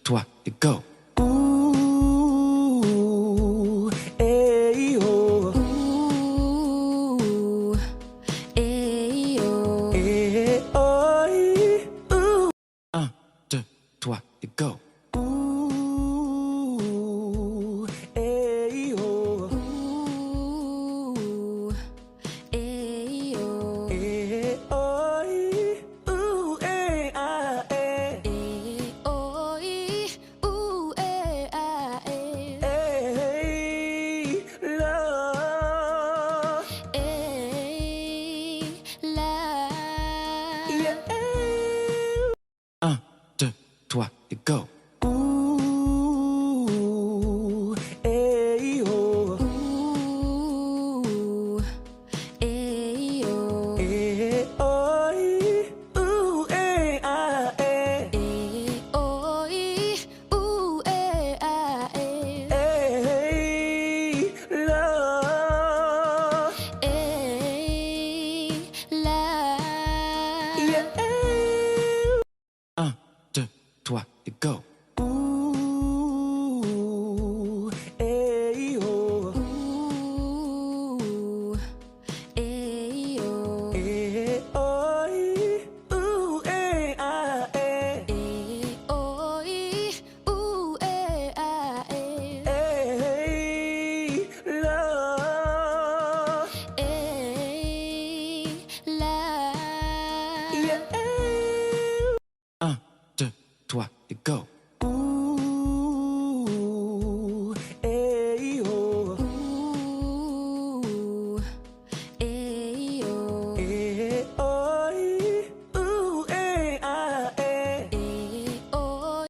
3, et go. Ooh, hey, oh. Ooh, hey, oh. Hey, oh, ooh. 1, 2, 3, et go. Ooh, hey, oh. Ooh, hey, oh. Hey, oh, ooh, hey, ah, hey. Hey, oh, ooh, eh, ah, eh. Hey, love. Hey, la. Yeah. 1, 2, 3, et go. Ooh, hey, oh. Ooh, hey, oh. Hey, oh, ooh, hey, ah, hey. Hey, oh, ooh, eh, ah, eh. Hey, love. Hey, la. Yeah. 1, 2, 3, et go. Ooh, hey, oh. Ooh, hey, oh. Hey, oh, ooh, hey, ah, hey. Hey, oh, ooh, eh, ah, eh. Hey, love. Hey, la. Yeah. 1, 2, 3, et go.